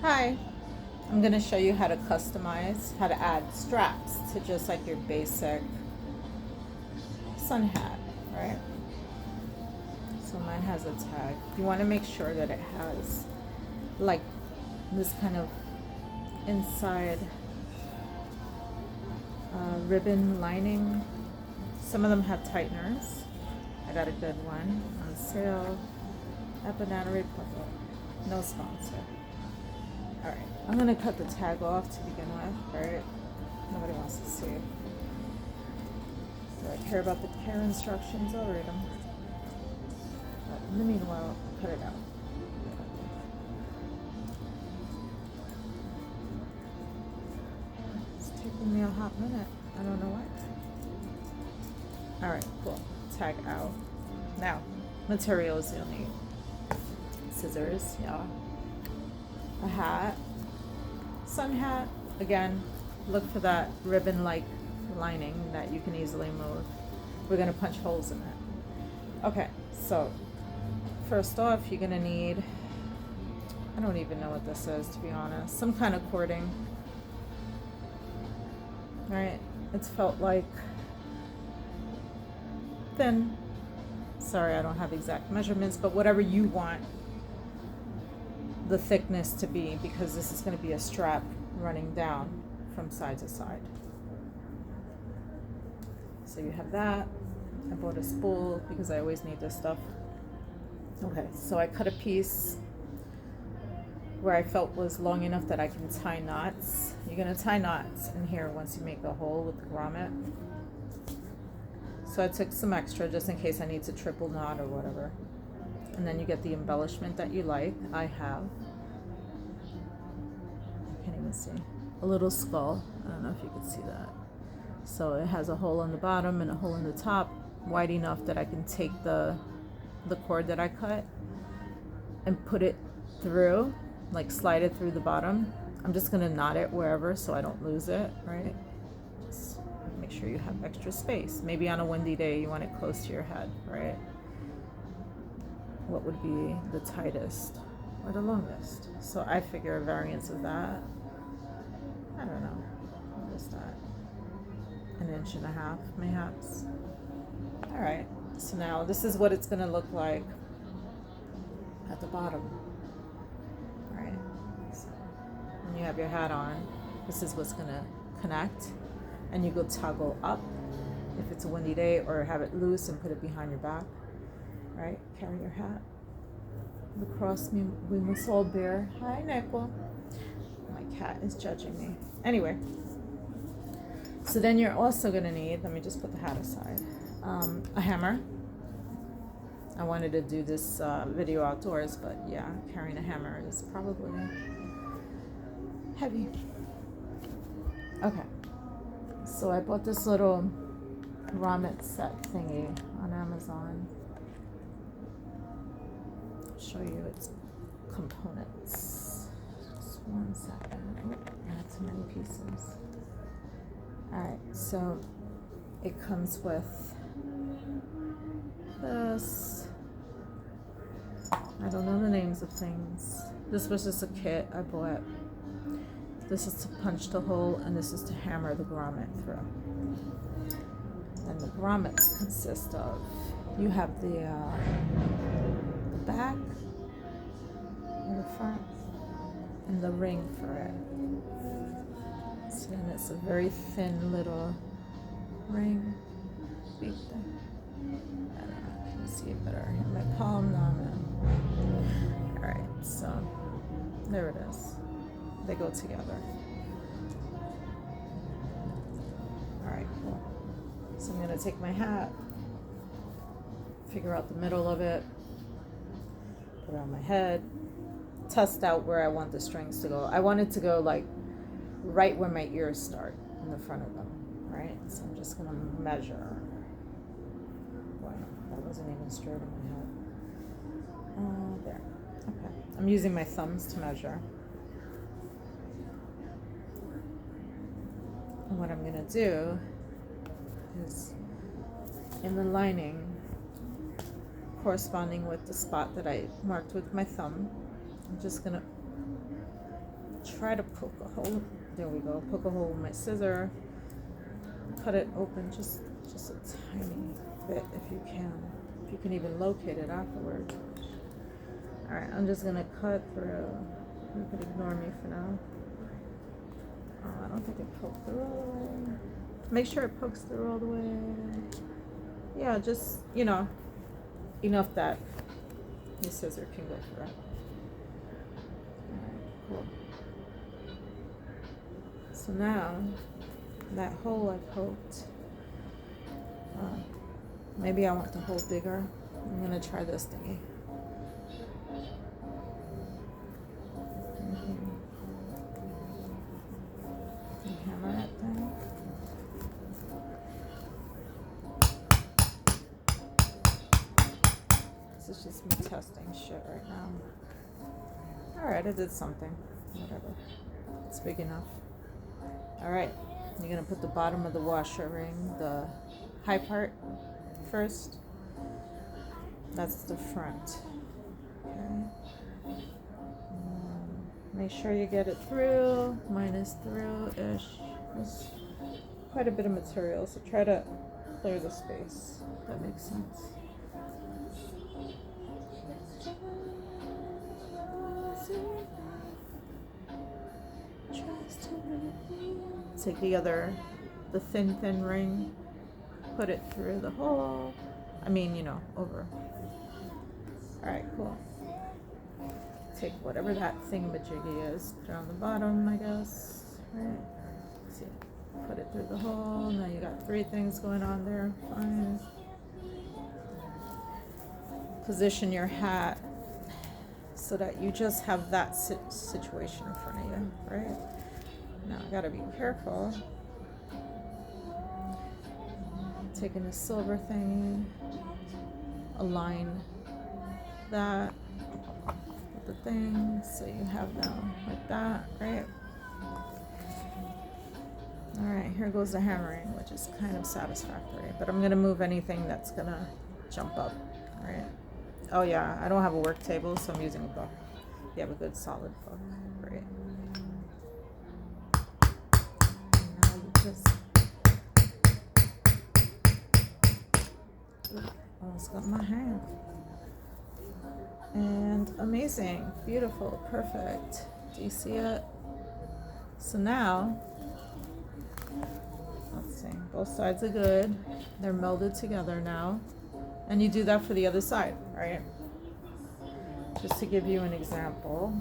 Hi, I'm going to show you how to customize, how to add straps to just like your basic sun hat, right? So mine has a tag. You want to make sure that it has like this kind of inside ribbon lining. Some of them have tighteners. I got a good one on sale at Banana Republic. No sponsor. Alright, I'm gonna cut the tag off to begin with, right? Nobody wants to see it. Do I care about the care instructions? I'll read them. But in the meanwhile, cut it out. It's taking me a hot minute. I don't know why. Alright, cool. Tag out. Now, materials you'll need. Scissors, yeah. A hat. Sun hat. Again, look for that ribbon-like lining that you can easily move. We're going to punch holes in it. Okay, so first off, you're going to need, I don't even know what this is, to be honest, some kind of cording. Right? It's felt like thin. Sorry, I don't have exact measurements, but whatever you want the thickness to be, because this is going to be a strap running down from side to side. So you have that. I bought a spool because I always need this stuff. Okay, so I cut a piece where I felt was long enough that I can tie knots. You're going to tie knots in here once you make a hole with the grommet. So I took some extra just in case I need to triple knot or whatever. And then you get the embellishment that you like. I have, I can't even see, a little skull. I don't know if you can see that. So it has a hole on the bottom and a hole in the top, wide enough that I can take the cord that I cut and put it through, like slide it through the bottom. I'm just gonna knot it wherever so I don't lose it, right? Just make sure you have extra space. Maybe on a windy day you want it close to your head, right? What would be the tightest or the longest? So I figure a variance of that, I don't know, what is that? 1.5 inches, mayhaps. All right, so now this is what it's gonna look like at the bottom, right? So when you have your hat on, this is what's gonna connect, and you go toggle up if it's a windy day, or have it loose and put it behind your back, right? Carry your hat. The cross we must all bear. Hi, Neko. My cat is judging me. Anyway, so then you're also gonna need, let me just put the hat aside, a hammer. I wanted to do this video outdoors, but yeah, carrying a hammer is probably heavy. Okay, so I bought this little grommet set thingy on Amazon. I'll show you its components. Just 1 second. Oh, I have too many pieces. Alright, so it comes with this. I don't know the names of things. This was just a kit I bought. This is to punch the hole, and this is to hammer the grommet through. And the grommets consist of, you have the back and the front and the ring for it. So then it's a very thin little ring. Big thing. I don't know, can you see it better? In my palm now, man. Alright, so there it is. They go together. Alright, cool. So I'm gonna take my hat, figure out the middle of it, put it on my head, test out where I want the strings to go. I want it to go like right where my ears start, in the front of them, right? So I'm just gonna measure. Wow, that wasn't even straight in my head. There. Okay. I'm using my thumbs to measure. And what I'm gonna do is, in the lining corresponding with the spot that I marked with my thumb, I'm just gonna try to poke a hole. There we go. Poke a hole with my scissor. Cut it open just a tiny bit if you can. If you can even locate it afterwards. Alright, I'm just gonna cut through. You can ignore me for now. Oh, I don't think it poked through all the way. Make sure it pokes through all the way. Yeah, just, enough that your scissor can go through. Alright, cool. So now, that hole I poked, maybe I want the hole bigger. I'm gonna try this thingy. Hammer that thing. This is just me testing shit right now. Alright, I did something. Whatever. It's big enough. Alright, you're going to put the bottom of the washer ring, the high part, first. That's the front. Okay. Make sure you get it through. Mine is through-ish. There's quite a bit of material, so try to clear the space. If that makes sense. Take the thin ring, put it through the hole. Over. Alright, cool. Take whatever that thingamajiggy is, put it on the bottom, I guess. Right. See, put it through the hole. Now you got 3 things going on there. Fine. Position your hat so that you just have that situation in front of you, right? Now I gotta be careful. Taking the silver thingy, align that with the thing so you have them like that, right? Alright, here goes the hammering, which is kind of satisfactory, but I'm gonna move anything that's gonna jump up, right? Oh yeah, I don't have a work table, so I'm using a book. You have a good solid book, right? Now you just almost got my hand. And amazing, beautiful, perfect. Do you see it? So now, let's see, both sides are good. They're melded together now. And you do that for the other side, right? Just to give you an example.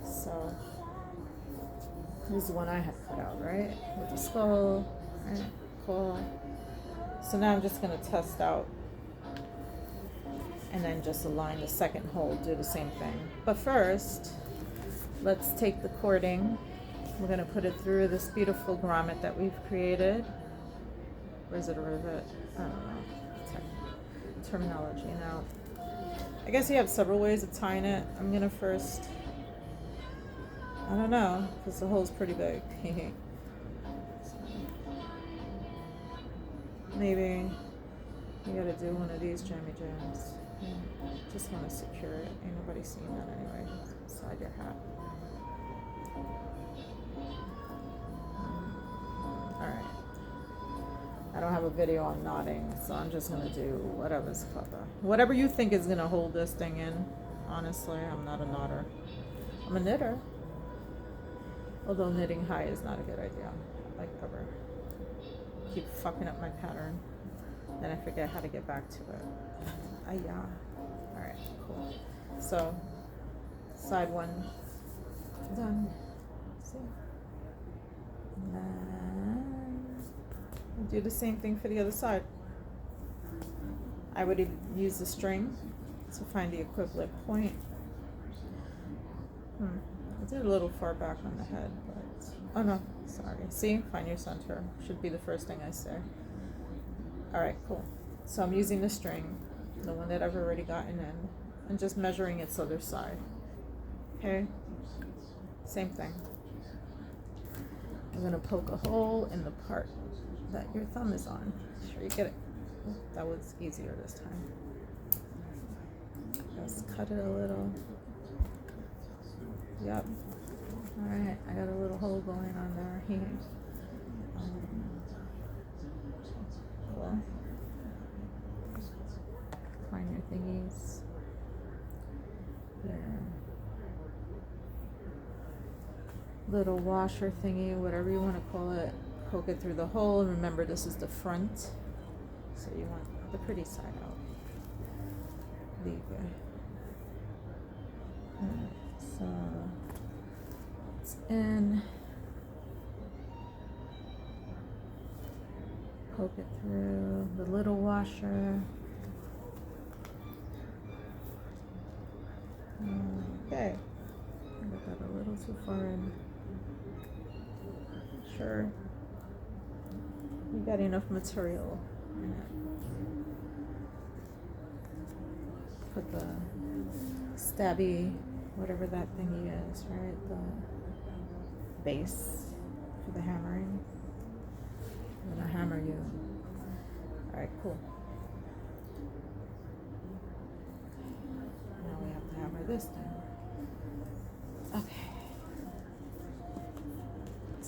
So, this is one I had cut out, right? With the skull, right? Cool. So now I'm just going to test out and then just align the second hole, do the same thing. But first, let's take the cording. We're going to put it through this beautiful grommet that we've created. Or is it a rivet? I don't know. Terminology now. I guess you have several ways of tying it. I'm gonna first, I don't know, because the hole's pretty big. Maybe you gotta do one of these jammy jams. Just want to secure it. Ain't nobody seeing that anyway. Inside your hat. Alright. I don't have a video on knotting, so I'm just going to do whatever's clever. Whatever you think is going to hold this thing in. Honestly, I'm not a knotter. I'm a knitter. Although knitting high is not a good idea. Like ever. Keep fucking up my pattern. Then I forget how to get back to it. Yeah. Alright, cool. So, side one done. See? Do the same thing for the other side. I would use the string to find the equivalent point. I did a little far back on the head, but oh no, sorry. See, find your center. Should be the first thing I say. Alright, cool. So I'm using the string, the one that I've already gotten in, and just measuring its other side. Okay? Same thing. I'm going to poke a hole in the part that your thumb is on. Make sure you get it. Oh, that was easier this time. Just cut it a little. Yep. Alright, I got a little hole going on there here. Cool. Find your thingies. Your little washer thingy, whatever you want to call it. Poke it through the hole. Remember, this is the front, so you want the pretty side out. Leave it. Alright, so it's in. Poke it through the little washer. Okay, I got that a little too far in. Sure, you got enough material in it. Put the stabby, whatever that thingy is, right? The base for the hammering. I'm gonna hammer you. Alright, cool. Now we have to hammer this down. Okay.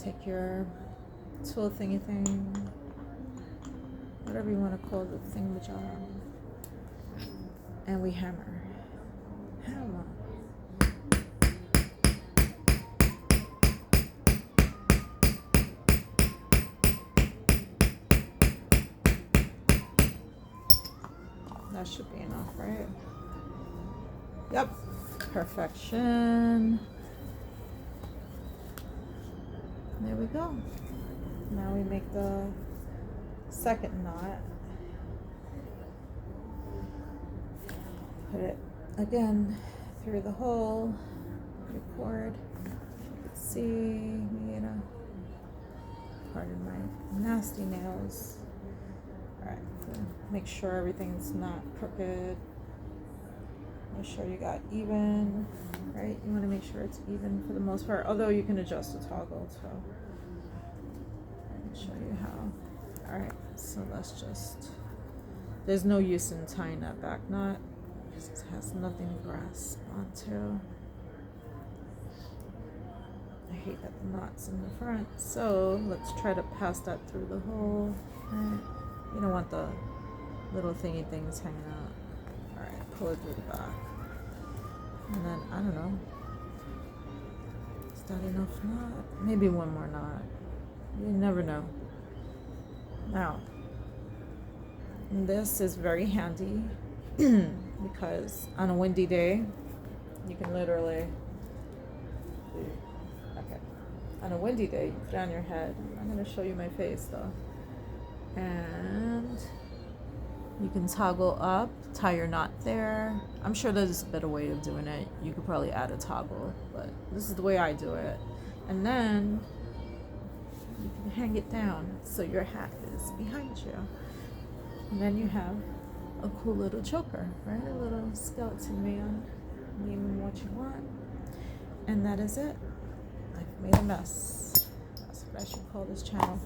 Take your tool thingy thing, whatever you want to call the thingamajig, and we hammer. Hammer. That should be enough, right? Yep. Perfection. There we go. Now we make the second knot. Put it again through the hole. Your cord. You can see me, pardon my nasty nails. Alright, so make sure everything's not crooked. Make sure you got even, right? You want to make sure it's even for the most part, although you can adjust the toggle, so I'll show you how. Alright, so let's just, there's no use in tying that back knot because it has nothing to grasp onto. I hate that the knot's in the front, so let's try to pass that through the hole. Right. You don't want the little thingy things hanging out. Alright, pull it through the back. And then, I don't know. Is that enough knot? Maybe one more knot. You never know. Now, this is very handy because on a windy day, you can literally, okay, on a windy day, you put it on your head. I'm going to show you my face though. And you can toggle up, tie your knot there. I'm sure there's a better way of doing it. You could probably add a toggle, but this is the way I do it. And then you can hang it down so your hat is behind you. And then you have a cool little choker, right? A little skeleton man. Name him what you want. And that is it. I've made a mess. That's what I should call this channel.